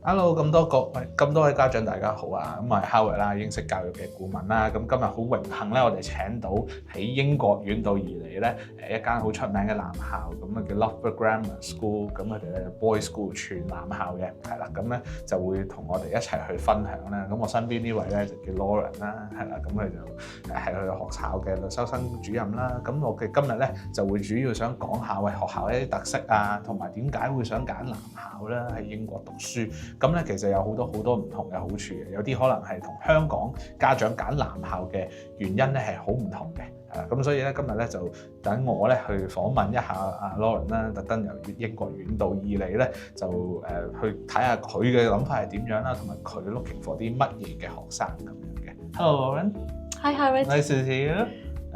Hello， 咁多位家長大家好啊！咁我係 Howard 啦，英式教育嘅顧問啦。咁今日好榮幸咧，我哋請到喺英國遠道而嚟咧，一間好出名嘅男校，咁啊叫 Loughborough Grammar School， 咁佢哋咧 Boys School 全男校嘅，係啦，咁咧就會同我哋一齊去分享啦。咁我身邊呢位咧就叫 Lauren 啦，係啦，咁佢就係佢學校嘅女收生主任啦。咁我嘅今日咧就會主要想講下學校一啲特色啊，同埋點解會想揀男校咧喺英國讀書。咁咧其實有好多唔同嘅好處嘅，有啲可能係同香港家長揀男校嘅原因咧係好唔同嘅，咁所以咧今日咧就等我咧去訪問一下阿 Lauren 啦，特登由英國遠道而嚟咧，就去睇下佢嘅諗法係點樣啦，同埋佢 looking for 啲乜嘢嘅學生咁樣嘅。Hello Lauren. Hi Howard. Nice to see you.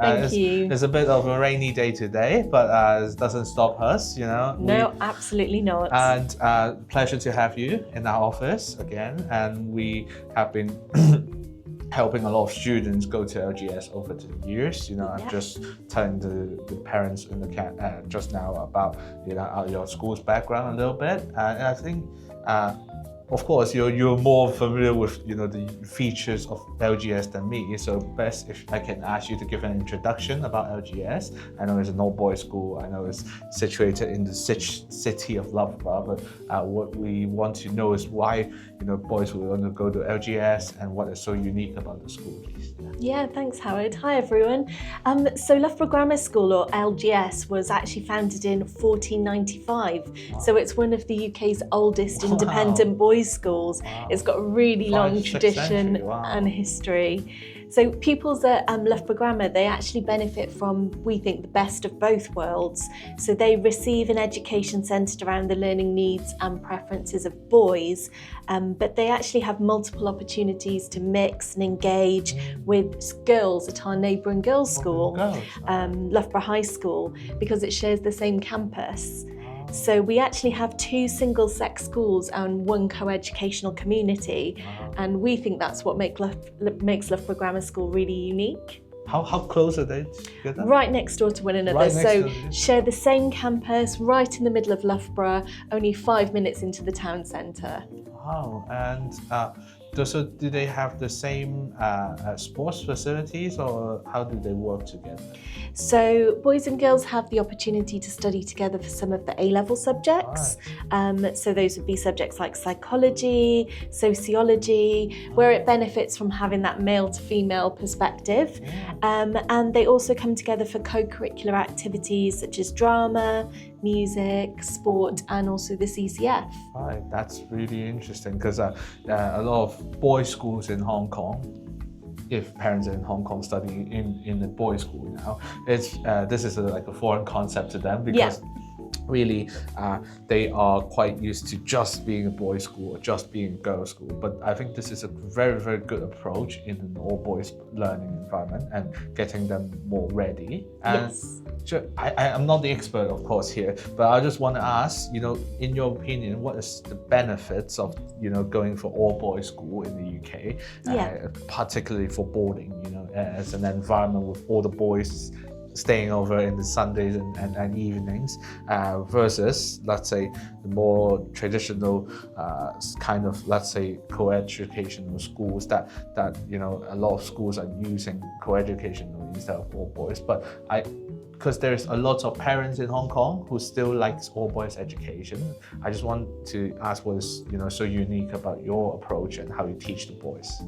Thank you. It's a bit of a rainy day today, but it doesn't stop us, you know. No, absolutely not. And pleasure to have you in our office again. And we have been helping a lot of students go to LGS over the years. You know, I'm just telling the parents in the just now about your school's background a little bit, and I think. Of course, you're more familiar with the features of LGS than me. So best if I can ask you to give an introduction about LGS. I know it's an all-boys school. I know it's situated in the city of Loughborough. But what we want to know is why boys will want to go to LGS and what is so unique about the school, please. Yeah, thanks Howard. Hi everyone. So Loughborough Grammar School, or LGS, was actually founded in 1495. Wow. So it's one of the UK's oldest independent boys schools. Wow. It's got a really long tradition and history. So pupils at Loughborough Grammar, they actually benefit from, we think, the best of both worlds. So they receive an education centred around the learning needs and preferences of boys, but they actually have multiple opportunities to mix and engage with girls at our neighbouring girls' school, Loughborough High School, because it shares the same campus. So we actually have 2 single-sex schools and 1 co-educational community, and we think that's what makes Loughborough Grammar School really unique. How close are they together? Right next door to one another, share the same campus right in the middle of Loughborough, only 5 minutes into the town centre. Wow, and do they have the same sports facilities, or how do they work together? So boys and girls have the opportunity to study together for some of the A-level subjects. Right. So those would be subjects like psychology, sociology, where it benefits from having that male to female perspective. Yeah. And they also come together for co-curricular activities such as drama, music, sport, and also the CCF. Right, that's really interesting because a lot of boys' schools in Hong Kong, if parents in Hong Kong study in the boys' school now, this is like a foreign concept to them because really they are quite used to just being a boys' school or just being a girls' school. But I think this is a very, very good approach in an all-boys learning environment and getting them more ready. And I'm not the expert, of course, here, but I just want to ask, in your opinion, what is the benefits of, going for all-boys school in the UK, particularly for boarding, as an environment with all the boys staying over in the Sundays and evenings versus, let's say, the more traditional kind of, let's say, co-educational schools that a lot of schools are using co-educational instead of all boys. But because there's a lot of parents in Hong Kong who still likes all boys education, I just want to ask what is so unique about your approach and how you teach the boys.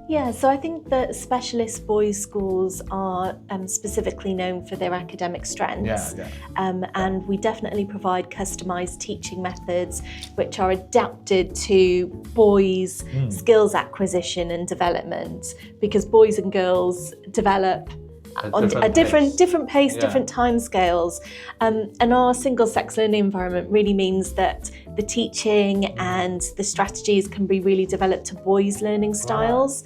Yeah, so I think that specialist boys' schools are specifically known for their academic strengths. And we definitely provide customised teaching methods which are adapted to boys' skills acquisition and development, because boys and girls develop on a different pace, different timescales. And our single-sex learning environment really means that the teaching and the strategies can be really developed to boys' learning styles.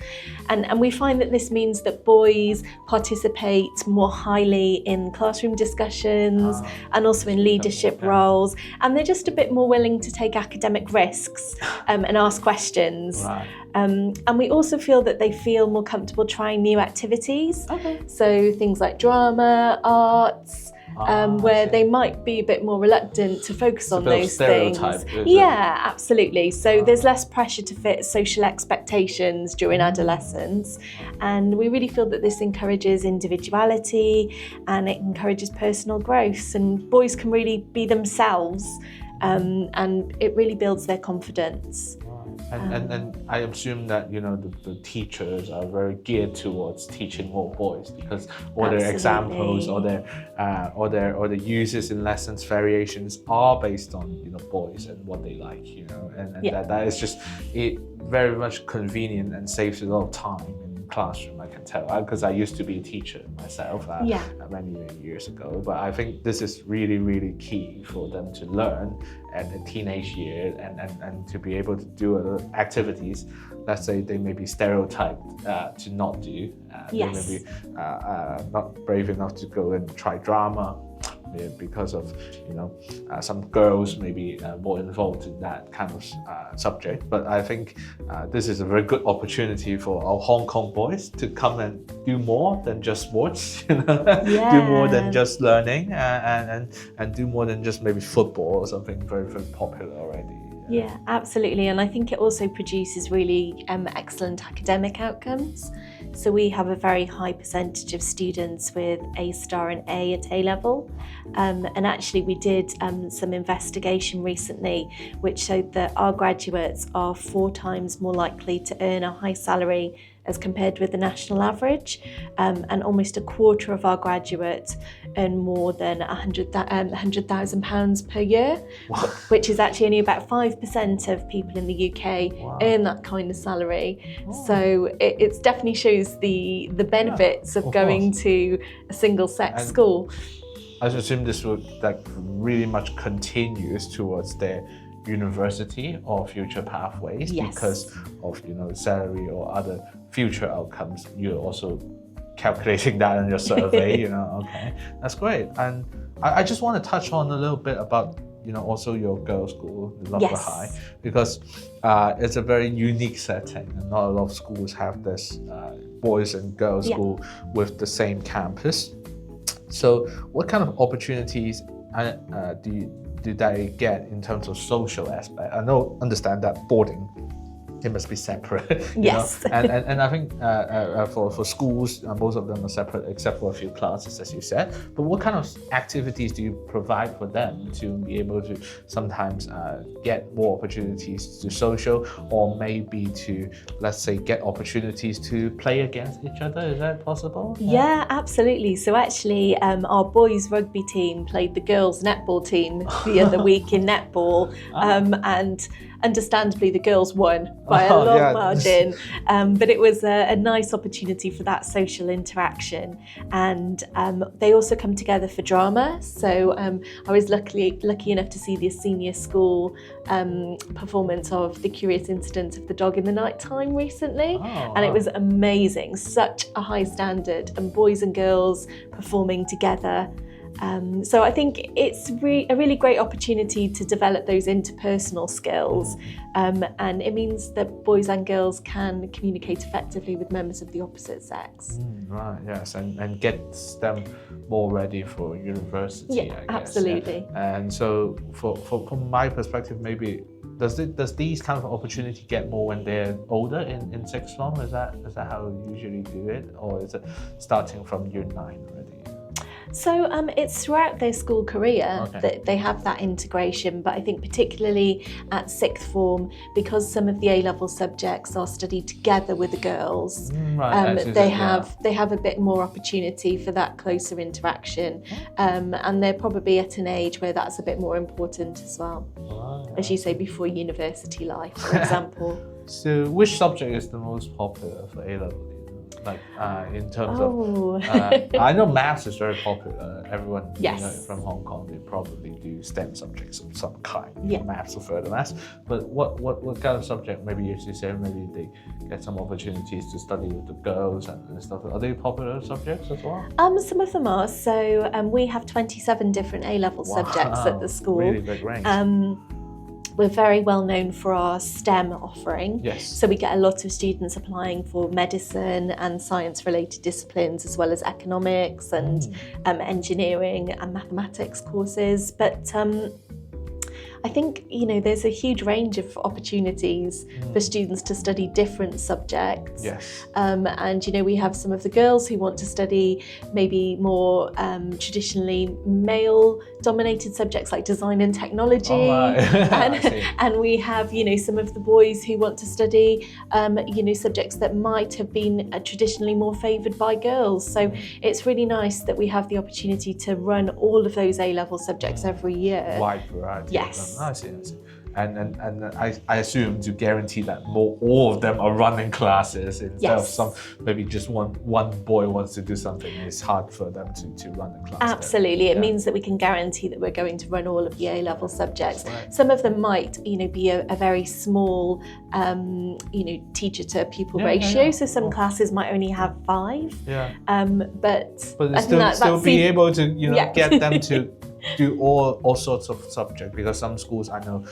And we find that this means that boys participate more highly in classroom discussions and also in leadership roles. And they're just a bit more willing to take academic risks and ask questions. And we also feel that they feel more comfortable trying new activities. So things like drama, arts, where they might be a bit more reluctant to focus on those things. Yeah, absolutely. So there's less pressure to fit social expectations during adolescence, and we really feel that this encourages individuality and it encourages personal growth, and boys can really be themselves, and it really builds their confidence. And I assume that the teachers are very geared towards teaching more boys, because all their examples or their uses in lessons variations are based on boys and what they like, and that is just very much convenient and saves a lot of time in the classroom. I can tell, because I used to be a teacher myself many years ago. But I think this is really key for them to learn at a teenage year, and to be able to do activities, let's say they may be stereotyped to not do. They may be not brave enough to go and try drama, because of some girls may be more involved in that kind of subject. But I think this is a very good opportunity for our Hong Kong boys to come and do more than just sports, do more than just learning, and do more than just maybe football or something very popular already. Yeah, absolutely. And I think it also produces really excellent academic outcomes. So we have a very high percentage of students with A star and A at A level. And actually we did some investigation recently which showed that our graduates are 4 times more likely to earn a high salary as compared with the national average, and almost a quarter of our graduates earn more than £100,000 per year, which is actually only about 5% of people in the UK earn that kind of salary. So it definitely shows the benefits of going to a single-sex school. I assume this would really much continues towards their university or future pathways, because of salary or other future outcomes. You're also calculating that in your survey. Okay, that's great. And I just want to touch on a little bit about also your girls' school, Loughborough High, because it's a very unique setting, and not a lot of schools have this boys and girls school with the same campus. So what kind of opportunities do they get in terms of social aspect? I understand that boarding, it must be separate. And I think for schools, most of them are separate except for a few classes, as you said. But what kind of activities do you provide for them to be able to sometimes get more opportunities to social, or maybe to, let's say, get opportunities to play against each other? Is that possible? Yeah, absolutely. So actually our boys rugby team played the girls netball team the other week in netball, and understandably the girls won by a long margin, but it was a nice opportunity for that social interaction. And they also come together for drama. So I was lucky enough to see the senior school performance of The Curious Incident of the Dog in the Night Time recently, and it was amazing. Such a high standard, and boys and girls performing together. So I think it's a really great opportunity to develop those interpersonal skills, and it means that boys and girls can communicate effectively with members of the opposite sex. Right, yes, and gets them more ready for university, I guess. Absolutely. And so from my perspective, maybe does these kind of opportunity get more when they're older in sixth form? Is that how you usually do it, or is it starting from year 9 already? So it's throughout their school career that they have that integration, but I think particularly at sixth form, because some of the A-level subjects are studied together with the girls, they have a bit more opportunity for that closer interaction, and they're probably at an age where that's a bit more important as well, as you say, before university life, for example. So which subject is the most popular for A-level? Like in terms of, I know maths is very popular. Everyone from Hong Kong, they probably do STEM subjects of some kind. Maths or further maths. But what kind of subject? Maybe as you say, maybe they get some opportunities to study with the girls and stuff. Are they popular subjects as well? Some of them are. So we have 27 different A-level subjects at the school. Really big range. we're very well known for our STEM offering. Yes. So we get a lot of students applying for medicine and science-related disciplines, as well as economics and engineering and mathematics courses. But I think, there's a huge range of opportunities for students to study different subjects. Yes. And, we have some of the girls who want to study maybe more traditionally male-dominated subjects like design and technology. And we have, some of the boys who want to study, subjects that might have been traditionally more favoured by girls. So it's really nice that we have the opportunity to run all of those A-level subjects every year. Wide variety. Yes. I see. And I assume to guarantee that all of them are running classes instead of some, maybe just one boy wants to do something. It's hard for them to run a class. Absolutely. It means that we can guarantee that we're going to run all of the A-level subjects. Right. Some of them might, be a very small, teacher to pupil ratio. So some classes might only have 5. Yeah. But still be able to, get them to do all sorts of subjects, because some schools I know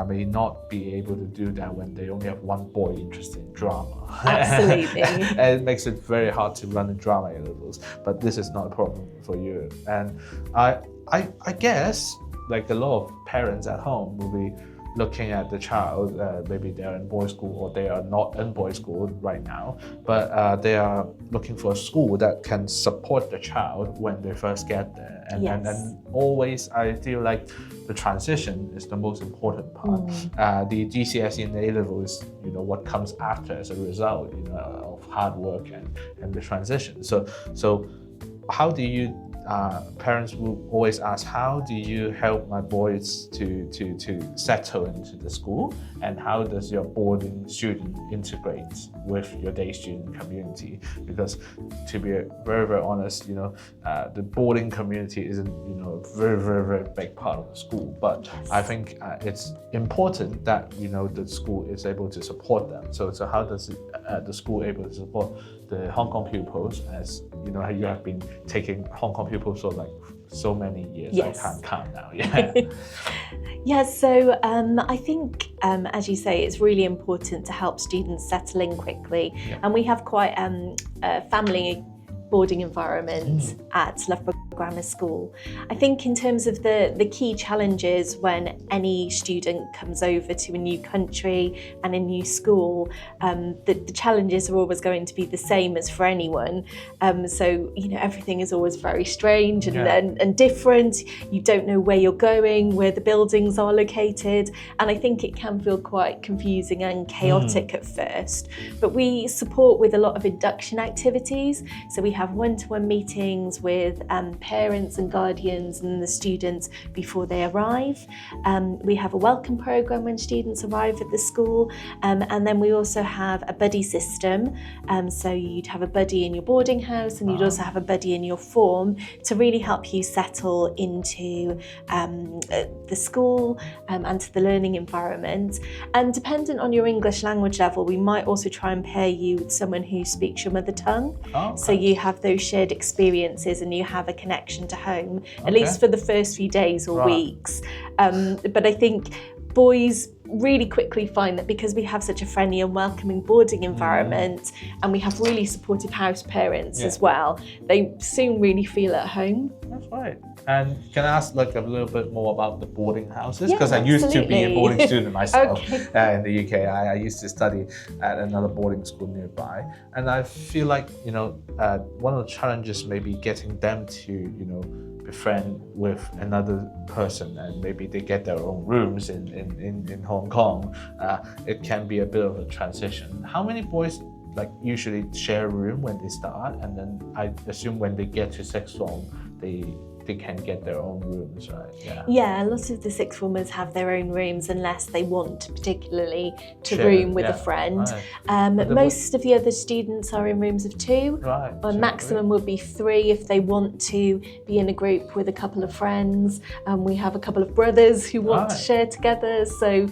may not be able to do that when they only have one boy interested in drama. Absolutely. And it makes it very hard to run the drama A-levels, but this is not a problem for you. And I guess like a lot of parents at home will be looking at the child, maybe they're in boys' school or they are not in boys' school right now, but they are looking for a school that can support the child when they first get there. And always I feel like the transition is the most important part. The GCSE and A-level is, what comes after as a result, of hard work and the transition. So how do you parents will always ask, how do you help my boys to settle into the school, and how does your boarding student integrate with your day student community? Because to be very, very honest, the boarding community isn't, a very, very, very big part of the school, but I think it's important that, the school is able to support them. So how does the school able to support the Hong Kong pupils, as you have been taking Hong Kong pupils for like so many years, I can't count now. So I think, as you say, it's really important to help students settle in quickly. And we have quite a family boarding environment at Loughborough Grammar School. I think in terms of the key challenges when any student comes over to a new country and a new school, the challenges are always going to be the same as for anyone. So, everything is always very strange and different. You don't know where you're going, where the buildings are located, and I think it can feel quite confusing and chaotic at first. But we support with a lot of induction activities. So we have one-to-one meetings with parents and guardians and the students before they arrive. We have a welcome program when students arrive at the school, and then we also have a buddy system. So you'd have a buddy in your boarding house, and you'd also have a buddy in your form to really help you settle into the school and to the learning environment. And dependent on your English language level, we might also try and pair you with someone who speaks your mother tongue. So you have those shared experiences and you have a connection to home, at least for the first few days or weeks. But I think boys really quickly find that because we have such a friendly and welcoming boarding environment, and we have really supportive house parents as well, they soon really feel at home. That's right. And can I ask like a little bit more about the boarding houses? Because I used to be a boarding student myself in the UK. I used to study at another boarding school nearby. And I feel like, one of the challenges may be getting them to, befriend with another person, and maybe they get their own rooms in Hong Kong. It can be a bit of a transition. How many boys usually share a room when they start, and then I assume when they get to sixth form, they can get their own rooms, right? Yeah, a lot of the sixth formers have their own rooms unless they want particularly to room with a friend. Most of the other students are in rooms of 2. Maximum would be 3 if they want to be in a group with a couple of friends. We have a couple of brothers who want to share together. So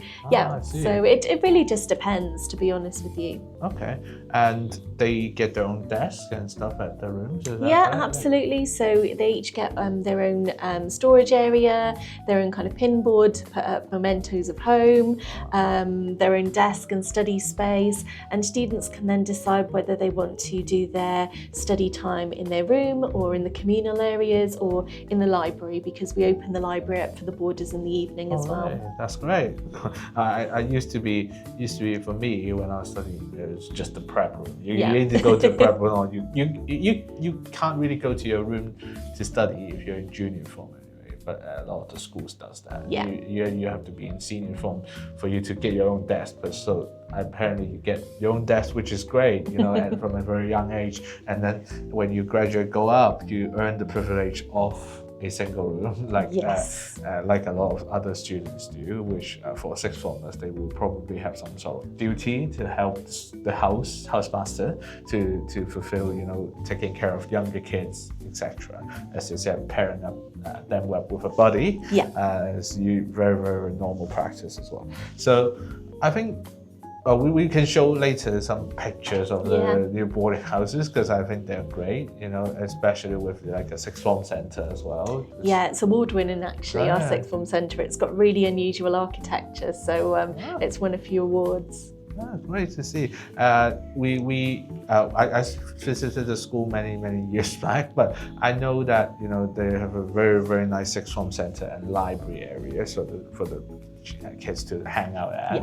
so it really just depends, to be honest with you. Okay, and they get their own desk and stuff at the rooms? Is that Yeah, right? absolutely. So they each get their own storage area, their own kind of pinboard to put up mementos of home, their own desk and study space, and students can then decide whether they want to do their study time in their room or in the communal areas or in the library, because we open the library up for the boarders in the evening as well. Right. That's great. I used to be for me when I was studying. It was just the prep room. You need to go to prep room. Or you can't really go to your room to study if you're in junior form anyway. But a lot of the schools does that. Yeah. You have to be in senior form for you to get your own desk. But so apparently you get your own desk, which is great, and from a very young age. And then when you graduate, go up, you earn the privilege of a single room, like a lot of other students do, which for sixth formers, they will probably have some sort of duty to help the housemaster to fulfill, taking care of younger kids, etc. As you said, pairing up them up with a buddy is very, very normal practice as well. So I think we can show later some pictures of the new boarding houses, because I think they're great, especially with like a sixth form centre as well. Yeah, it's award-winning actually, our sixth form centre. It's got really unusual architecture, so it's won a few awards. Great to see. I visited the school many years back, but I know that they have a very, very nice sixth form centre and library area for the kids to hang out at.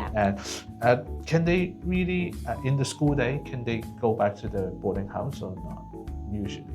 And can they really in the school day, can they go back to the boarding house or not usually?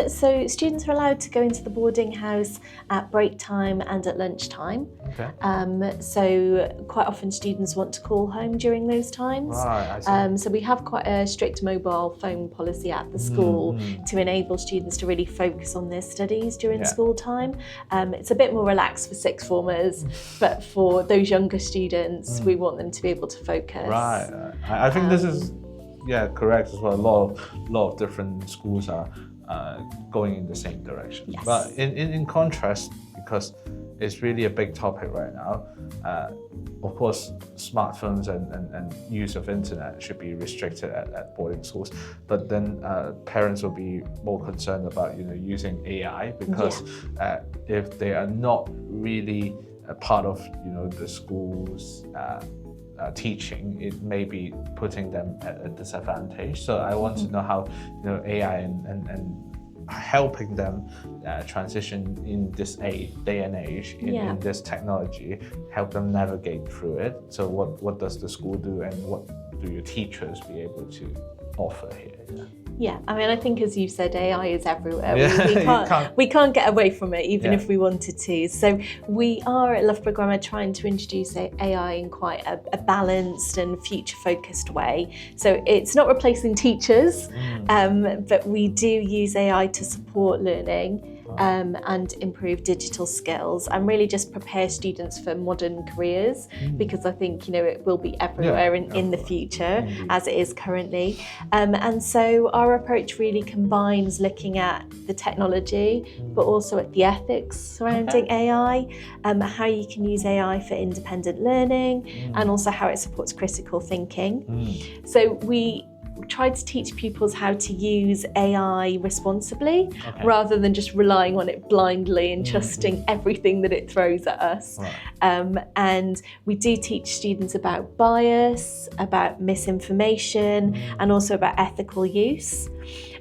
So students are allowed to go into the boarding house at break time and at lunchtime. Okay. So quite often students want to call home during those times. Right, I see. So we have quite a strict mobile phone policy at the school to enable students to really focus on their studies during school time. It's a bit more relaxed for sixth formers, but for those younger students, we want them to be able to focus. Right. I think this is correct as well. A lot of different schools are going in the same direction. Yes. But in contrast, because it's really a big topic right now, of course, smartphones and use of internet should be restricted at boarding schools. But then parents will be more concerned about using AI, because if they are not really a part of the school's teaching, it may be putting them at a disadvantage. So I want to know how AI and helping them transition in this day and age in this technology, help them navigate through it. So what does the school do, and what do your teachers be able to offer here? Yeah, I mean, I think as you said, AI is everywhere. We can't get away from it, even if we wanted to. So we are at Loughborough Grammar trying to introduce AI in quite a balanced and future-focused way. So it's not replacing teachers, but we do use AI to support learning. And improve digital skills and really just prepare students for modern careers, because I think it will be everywhere in the future as it is currently. And so our approach really combines looking at the technology but also at the ethics surrounding AI, how you can use AI for independent learning, and also how it supports critical thinking. So we try to teach pupils how to use AI responsibly, rather than just relying on it blindly and trusting everything that it throws at us. And we do teach students about bias, about misinformation, and also about ethical use.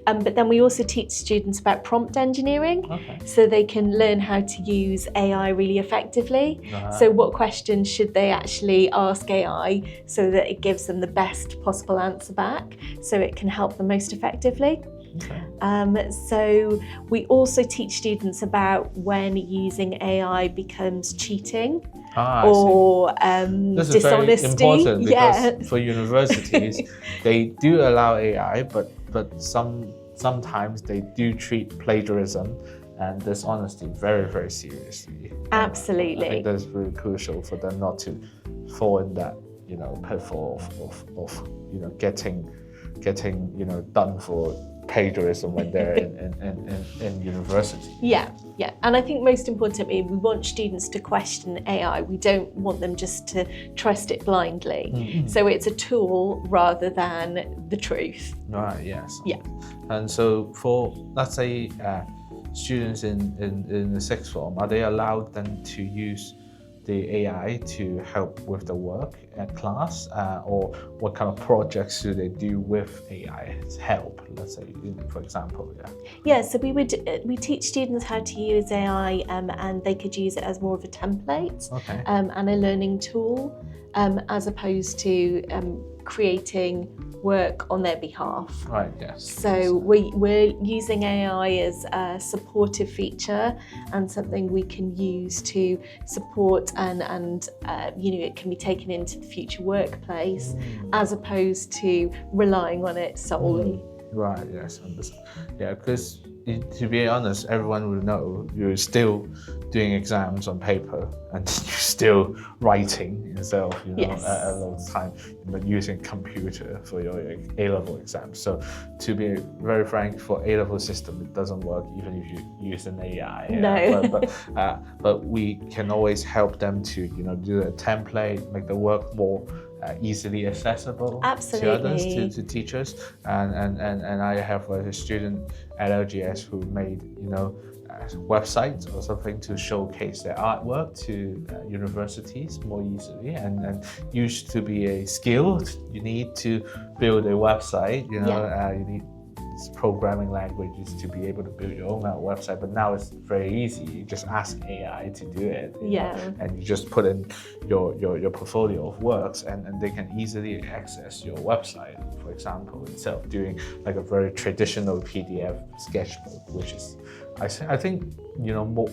But then we also teach students about prompt engineering, so they can learn how to use AI really effectively. So what questions should they actually ask AI so that it gives them the best possible answer back, so it can help them most effectively. So we also teach students about when using AI becomes cheating or this dishonesty. Is very important, because for universities, they do allow AI, but sometimes they do treat plagiarism and dishonesty very, very seriously. Absolutely. I think that's very crucial for them not to fall in that pitfall of getting done for plagiarism when they're in university. Yeah. And I think most importantly, we want students to question AI. We don't want them just to trust it blindly. So it's a tool rather than the truth. Right, yes. Yeah. And so for, let's say, students in the sixth form, are they allowed then to use the AI to help with the work at class, or what kind of projects do they do with AI to help, let's say, for example? Yeah, so we teach students how to use AI, and they could use it as more of a template, and a learning tool, as opposed to creating work on their behalf. Right, yes. So we're using AI as a supportive feature and something we can use to support and it can be taken into the future workplace as opposed to relying on it solely. Right, yes, understand. Yeah, because to be honest, everyone will know you're still doing exams on paper and you're still writing instead of a lot of time using computer for your A-level exams. So to be very frank, for A-level system, it doesn't work even if you use an AI. No. But we can always help them to do a template, make the work more easily accessible to others, to teachers, and I have a student at LGS who made websites or something to showcase their artwork to universities more easily, and used to be a skill you need to build a website. You need programming languages to be able to build your own website, but now it's very easy. You just ask AI to do it, and you just put in your portfolio of works, and they can easily access your website, for example, instead of doing like a very traditional PDF sketchbook, which is I think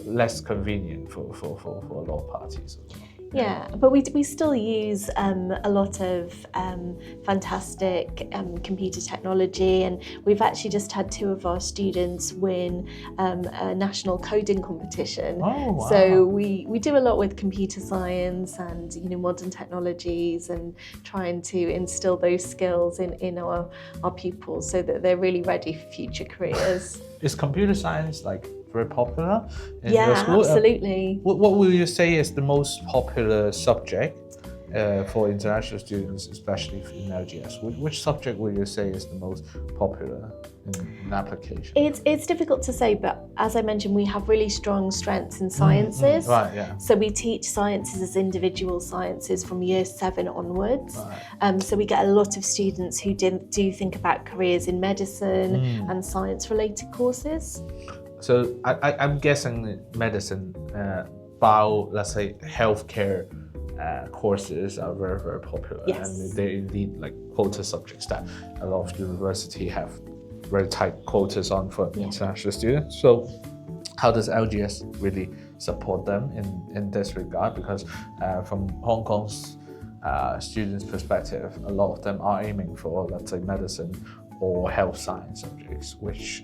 less convenient for a lot of parties as well. Yeah, but we still use a lot of fantastic computer technology, and we've actually just had 2 of our students win a national coding competition. Oh, wow. So we do a lot with computer science and modern technologies, and trying to instill those skills in our pupils so that they're really ready for future careers. Is computer science very popular in your school? Absolutely. What will you say is the most popular subject for international students, especially in LGS? Which subject will you say is the most popular in application? It's difficult to say, but as I mentioned, we have really strong strengths in sciences. Right, yeah. So we teach sciences as individual sciences from year 7 onwards. Right. So we get a lot of students who do think about careers in medicine and science-related courses. So I'm guessing that medicine, let's say healthcare courses are very, very popular. Yes. And they indeed quota subjects that a lot of universities have very tight quotas on for international students. So how does LGS really support them in this regard? Because from Hong Kong's students' perspective, a lot of them are aiming for, let's say, medicine or health science subjects, which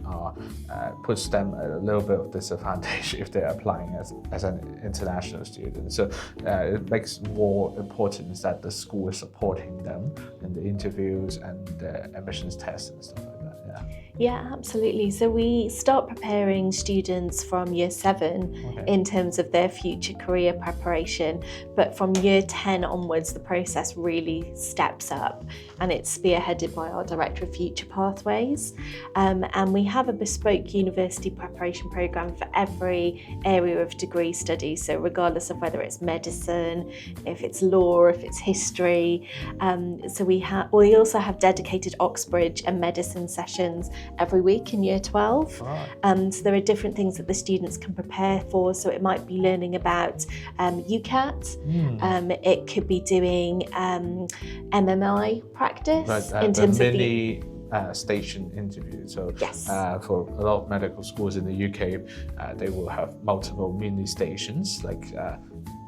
puts them at a little bit of disadvantage if they're applying as an international student. So it makes more important that the school is supporting them in the interviews and the admissions tests and stuff like that. Yeah, absolutely. So we start preparing students from year 7 in terms of their future career preparation, but from year 10 onwards, the process really steps up, and it's spearheaded by our Director of Future Pathways. And we have a bespoke university preparation programme for every area of degree study. So regardless of whether it's medicine, if it's law, if it's history. So we also have dedicated Oxbridge and medicine sessions every week in year 12. So there are different things that the students can prepare for. So it might be learning about UCAT. It could be doing MMI practice in terms of the station interview. So yes. For a lot of medical schools in the UK, they will have multiple mini stations,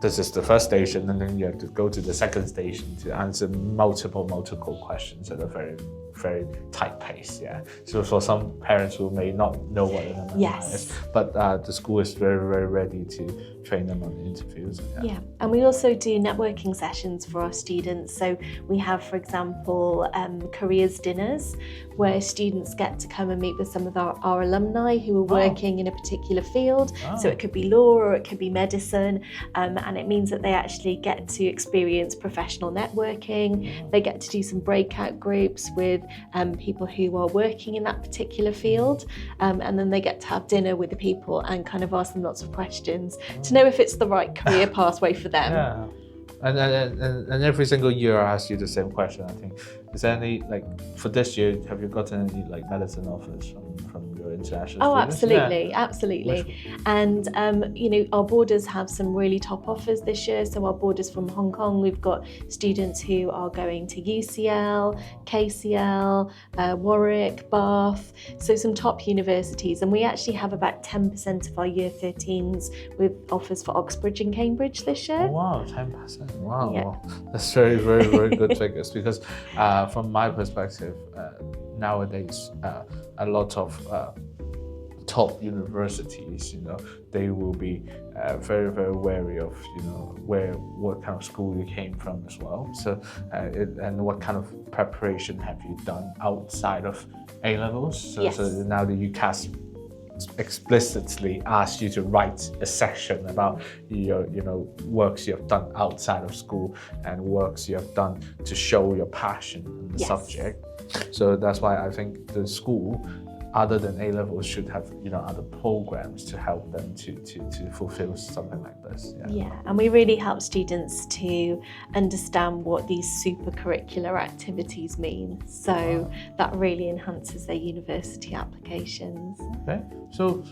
this is the first station, and then you have to go to the second station to answer multiple questions at a very, very tight pace. Yeah. So for some parents who may not know what an MMI is, but the school is very, very ready to train them on interviews. Yeah, and we also do networking sessions for our students. So we have, for example, careers dinners, where students get to come and meet with some of our alumni who are working in a particular field. So it could be law or it could be medicine, and it means that they actually get to experience professional networking. They get to do some breakout groups with people who are working in that particular field, and then they get to have dinner with the people and kind of ask them lots of questions to know if it's the right career pathway for them. Yeah. And every single year I ask you the same question, I think. Is there any, like, for this year, have you gotten any, like, medicine offers from your international students? Absolutely, absolutely. And, you know, our boarders have some really top offers this year. So our boarders from Hong Kong, we've got students who are going to UCL, KCL, Warwick, Bath, so some top universities. And we actually have about 10% of our year 13s with offers for Oxbridge and Cambridge this year. Oh, wow, 10%. Wow, yeah. Wow. That's very, very, very good figures, because from my perspective, nowadays, a lot of top universities, you know, they will be very, very wary of, you know, what kind of school you came from as well. So, and what kind of preparation have you done outside of A-levels? So, so now the UCAS explicitly ask you to write a section about your, you know, works you have done outside of school and works you have done to show your passion in the subject. So that's why I think the school, other than A-levels, should have, you know, other programs to help them to fulfill something like this. Yeah, and we really help students to understand what these super curricular activities mean. So that really enhances their university applications. Okay, so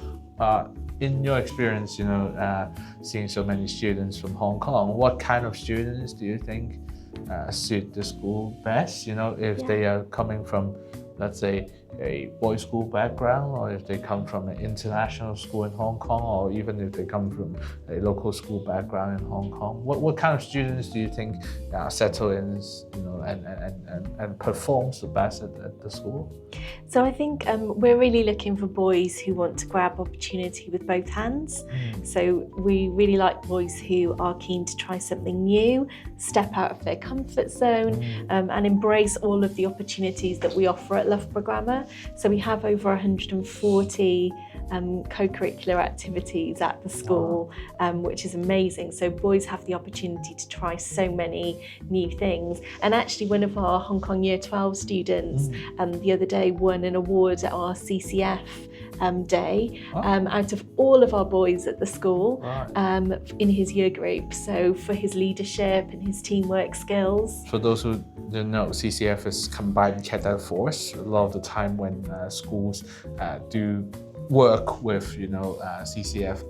in your experience, you know, seeing so many students from Hong Kong, what kind of students do you think suit the school best? You know, if they are coming from, let's say, a boys' school background, or if they come from an international school in Hong Kong, or even if they come from a local school background in Hong Kong, what kind of students do you think settle in, you know, and performs the best at the school? So I think we're really looking for boys who want to grab opportunity with both hands. So we really like boys who are keen to try something new, step out of their comfort zone, and embrace all of the opportunities that we offer at Loughborough Grammar. So we have over 140 co-curricular activities at the school, which is amazing. So boys have the opportunity to try so many new things. And actually one of our Hong Kong Year 12 students the other day won an award at our CCF day out of all of our boys at the school in his year group. So for his leadership and his teamwork skills. For those who don't know, CCF is Combined Cadet Force. A lot of the time when schools do work with, you know, CCF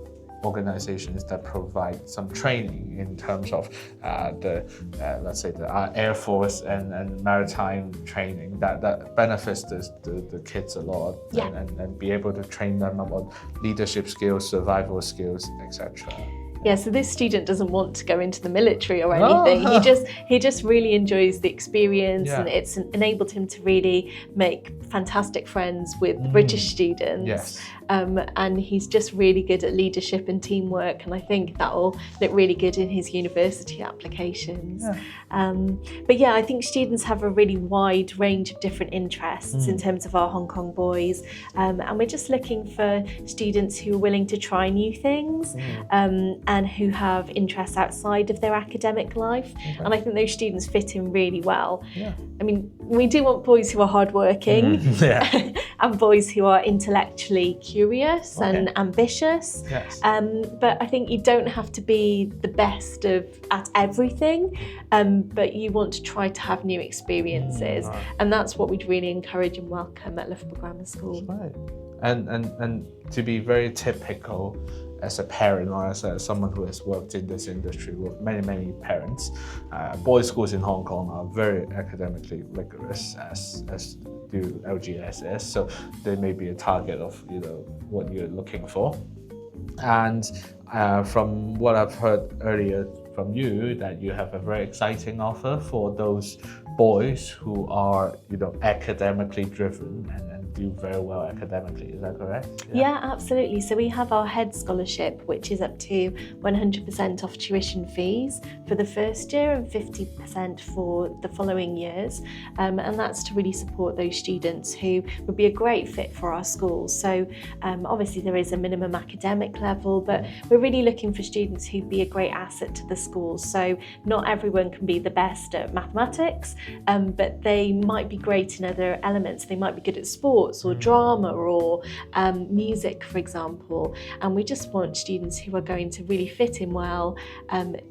organizations that provide some training in terms of let's say the Air Force and maritime training, that benefits the kids a lot, and be able to train them about leadership skills, survival skills, etc. Yeah, so this student doesn't want to go into the military or anything. He just really enjoys the experience, and it's enabled him to really make fantastic friends with British students. And he's just really good at leadership and teamwork, and I think that'll look really good in his university applications. But yeah, I think students have a really wide range of different interests in terms of our Hong Kong boys, and we're just looking for students who are willing to try new things, and who have interests outside of their academic life. And I think those students fit in really well. I mean, we do want boys who are hardworking and boys who are intellectually curious and ambitious. But I think you don't have to be the best at everything, but you want to try to have new experiences. And that's what we'd really encourage and welcome at Loughborough Grammar School. Right. And to be very typical as a parent, or as someone who has worked in this industry with many parents, boys' schools in Hong Kong are very academically rigorous, as do LGS is. So they may be a target of, you know, what you're looking for. And from what I've heard earlier from you, that you have a very exciting offer for those boys who are, academically driven and do very well academically. Is that correct? Yeah, absolutely. So we have our head scholarship, which is up to 100% off tuition fees for the first year and 50% for the following years. And that's to really support those students who would be a great fit for our schools. So obviously there is a minimum academic level, but we're really looking for students who'd be a great asset to the schools. So not everyone can be the best at mathematics, but they might be great in other elements. They might be good at sports or drama or music, for example. And we just want students who are going to really fit in well,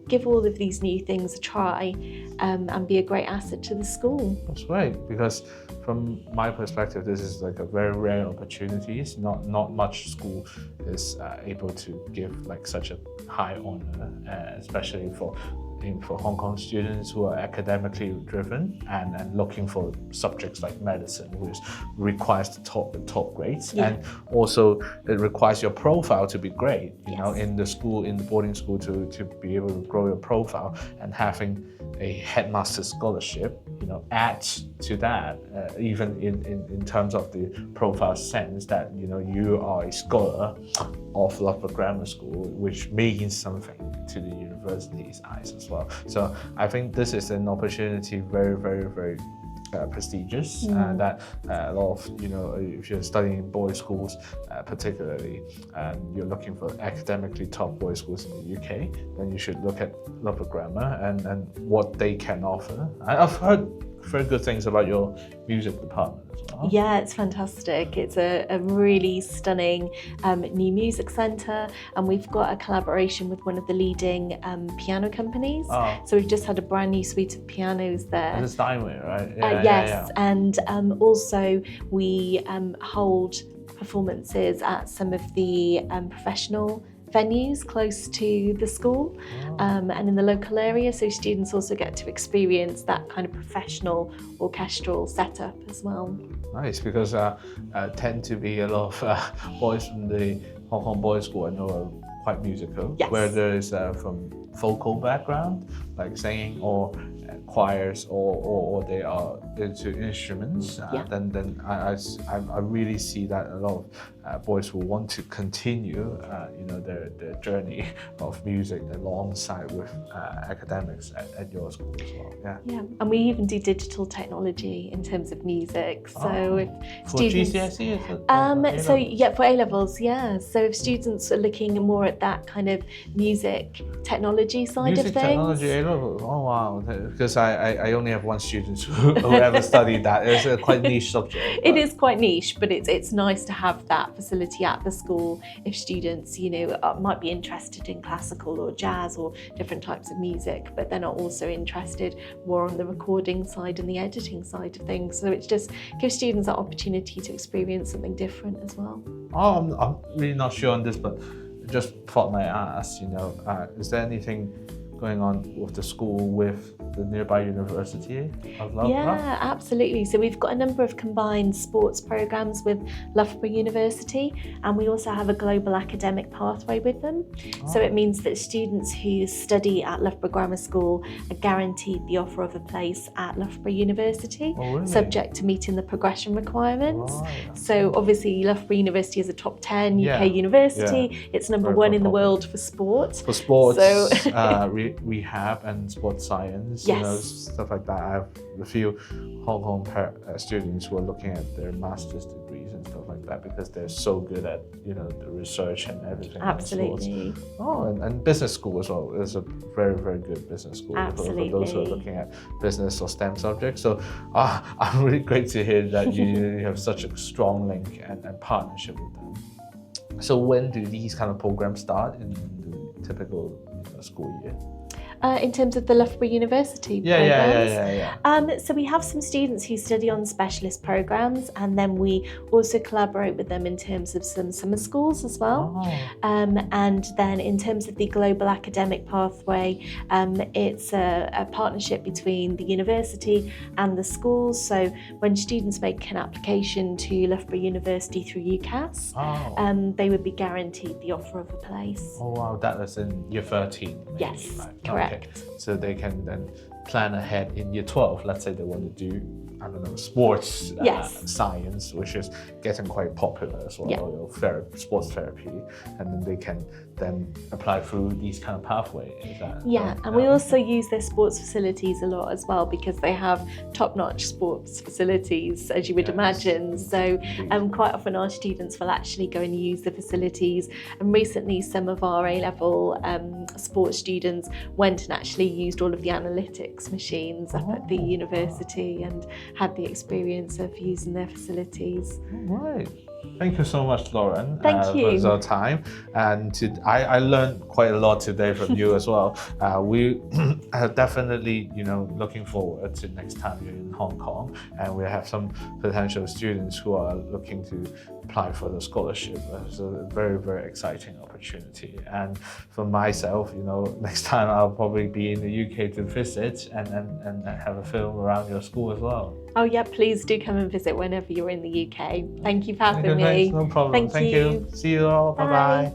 give all of these new things a try, and be a great asset to the school. That's great, because from my perspective, this is like a very rare opportunity. Not much school is able to give like such a high honor, especially for Hong Kong students who are academically driven and looking for subjects like medicine, which requires the top grades, and also it requires your profile to be great. You know, in the boarding school, to be able to grow your profile, and having a headmaster scholarship, adds to that, even in terms of the profile sense that you are a scholar of Loughborough Grammar School, which means something to the university's eyes as well. So I think this is an opportunity very, very, very prestigious, that a lot of, if you're studying in boys' schools, particularly, and you're looking for academically top boys' schools in the UK, then you should look at Loughborough Grammar and what they can offer. I've heard very good things about your music department as well. Yeah, it's fantastic. It's a really stunning new music centre, and we've got a collaboration with one of the leading piano companies. So we've just had a brand new suite of pianos there. It's Steinway, right? Yes, and also we hold performances at some of the professional venues close to the school, and in the local area, so students also get to experience that kind of professional orchestral setup as well. Nice, because tend to be a lot of boys from the Hong Kong boys' school I know are quite musical, whether it's from vocal background, like singing, or choirs, or they are into instruments, then I really see that a lot of boys will want to continue their journey of music alongside with academics at your school as well. Yeah, and we even do digital technology in terms of music. So if for students, GCSE, so for A-levels, so if students are looking more at that kind of music technology side of things. Technology A-levels, oh wow, because I only have one student who ever studied that. It's a quite niche subject. It is quite niche, but it's nice to have that facility at the school if students, might be interested in classical or jazz or different types of music, but they're not also interested more on the recording side and the editing side of things. So it just gives students that opportunity to experience something different as well. I'm really not sure on this, but just thought I ask, is there anything going on with the school with the nearby University of Loughborough? Yeah, absolutely. So we've got a number of combined sports programs with Loughborough University, and we also have a global academic pathway with them. So it means that students who study at Loughborough Grammar School are guaranteed the offer of a place at Loughborough University, subject to meeting the progression requirements. So obviously Loughborough University is a top 10 UK university. It's number one in the world for sport. For sports, so rehab and sports science, stuff like that. I have a few Hong Kong students who are looking at their master's degrees and stuff like that because they're so good at the research and everything. Absolutely. And business school as well is a very, very good business school for those who are looking at business or STEM subjects. So I'm really great to hear that you have such a strong link and partnership with them. So when do these kind of programs start in the typical school year? In terms of the Loughborough University programs? So we have some students who study on specialist programs, and then we also collaborate with them in terms of some summer schools as well. And then in terms of the global academic pathway, it's a partnership between the university and the schools. So when students make an application to Loughborough University through UCAS, they would be guaranteed the offer of a place. Oh wow, that is in year 13. Maybe, yes, right? correct. Okay. So they can then plan ahead in year 12. Let's say they want to do, I don't know, sports science, which is getting quite popular as well, or sports therapy, and then they can then apply through these kind of pathways. And we also use their sports facilities a lot as well, because they have top-notch sports facilities, as you would imagine. So quite often our students will actually go and use the facilities, and recently some of our A-level sports students went and actually used all of the analytics machines up at the university and had the experience of using their facilities. Right. Thank you so much, Lauren. Thank you. For your time. And I learned quite a lot today from you as well. We are definitely, looking forward to next time you're in Hong Kong, and we have some potential students who are looking to apply for the scholarship. It's a very, very exciting opportunity. And for myself, next time I'll probably be in the UK to visit and have a film around your school as well. Oh yeah, please do come and visit whenever you're in the UK. Thank you for having me. No problem. Thank you. See you all. Bye-bye.